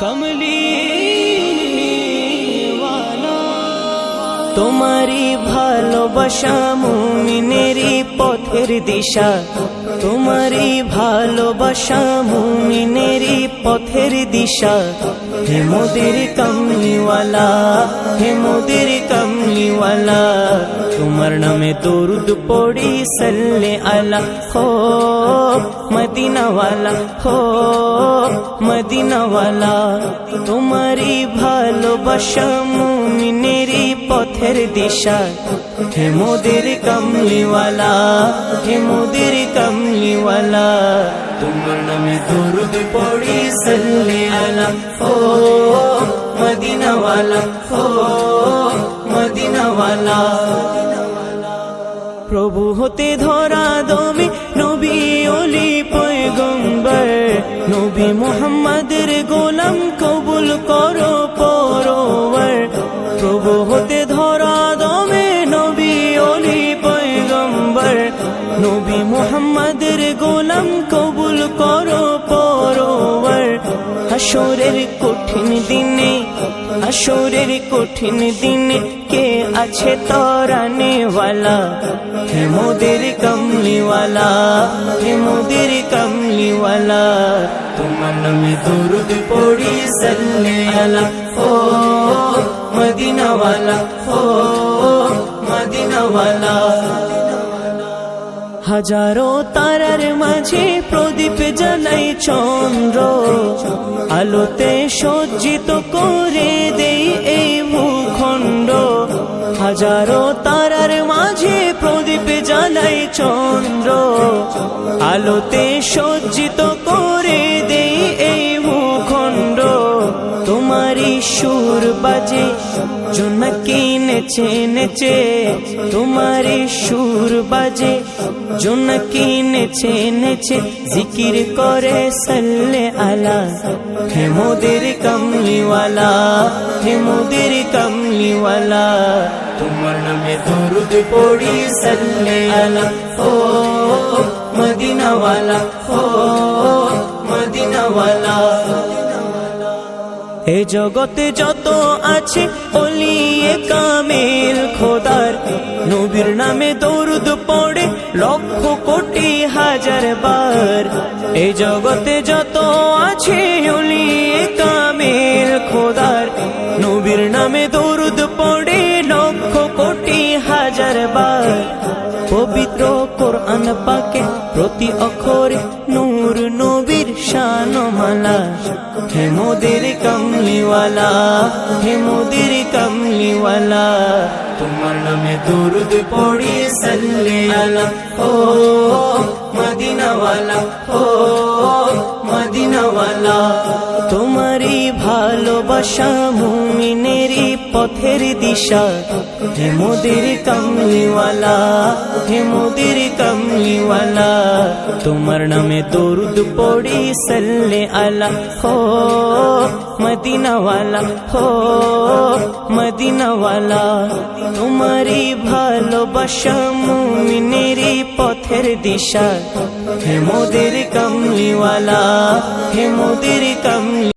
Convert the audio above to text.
কমলিওয়ালা তোমারি ভালোবাসা মুমিনেরই পথের দিশা, তোমারি ভালোবাসা মুমিনেরই পথের দিশা। হে মোদের কমলিওয়ালা, হে মোদের কমলিওয়ালা, তোমার নামে দরুদ পড়ি সাল্লে আলা হো মদিনাওয়ালা, হো মদিনাওয়ালা। তোমারি ভালোবাসা মুমিনেরই পথের দিশা। হে মোদের কমলিওয়ালা, হে মোদের কমলিওয়ালা, তোমার নামে দরুদ পড়ি সাল্লে আলা হো মদিনাওয়ালা, হো মদিনাওয়ালা। প্রভু হতে ধরা দমে নবী ওলি পয়গম্বর, নবী মুহাম্মাদের গোলাম কবুল করো পরওয়ার। প্রভু হতে ধরা দমে নবী ওলি পয়গম্বর, নবী মুহাম্মাদের গোলাম কবুল করো পরওয়ার। হাসরের কঠিন দিনে, হাসরের কঠিন দিনে কে আছে তরানে ওয়ালা। হে মোদের কমলিওয়ালা, হে মোদের কমলিওয়ালা, তোমার নামে দরুদ পড়ি সাল্লে আলা ও মদিনাওয়ালা, ও মদিনাওয়ালা। হাজারো তারার মাঝে প্রদীপ জ্বালাই চন্দ্র, আলোতে সজ্জিত করে দেই এই ভূখণ্ড। হাজারো তারার মাঝে প্রদীপ জ্বালাই চন্দ্র, আলোতে সজ্জিত করে দেই এই ভূখণ্ড। তোমারি সুর বাজে জোনাকি নেচে নেচে, তোমারি সুর বাজে জোনাকি নেচে নেচে, জিকির করে সাল্লে আলা। হে মোদের কমলিওয়ালা, হে মোদের কমলিওয়ালা, তোমার নামে দরুদ পড়ি সাল্লে আলা ও মদিনাওয়ালা, ও মদিনাওয়ালা। এ জগতে যত আছে ওলিয়ে কামেল খোদার, নবীর নামে দরুদ পড়ে লক্ষ কোটি হাজার বার। এ জগতে যত আছে ওলিয়ে কামেল খোদার, নবীর নামে দরুদ পড়ে লক্ষ কোটি হাজার বার। পবিত্র কোরআন পাকে প্রতি অক্ষরে নূর নবীর শানমালা। হে মোদের কমলিওয়ালা, হে মোদের কমলিওয়ালা, তোমার নামে দরুদ পড়ি সাল্লে আলা ও মদিনাওয়ালা, ও মদিনাওয়ালা। তোমারি ভালোবাসা মুমিনেরই পথের দিশা। হে মোদের কমলিওয়ালা, হে মোদের কমলিওয়ালা, তোমার নামে দরুদ পড়ি সাল্লে আলা হো মদিনাওয়ালা, হো মদিনাওয়ালা। তোমারি ভালোবাসা মুমিনেরই পথের দিশা। হে মোদের কমলিওয়ালা, হে মোদের কমলি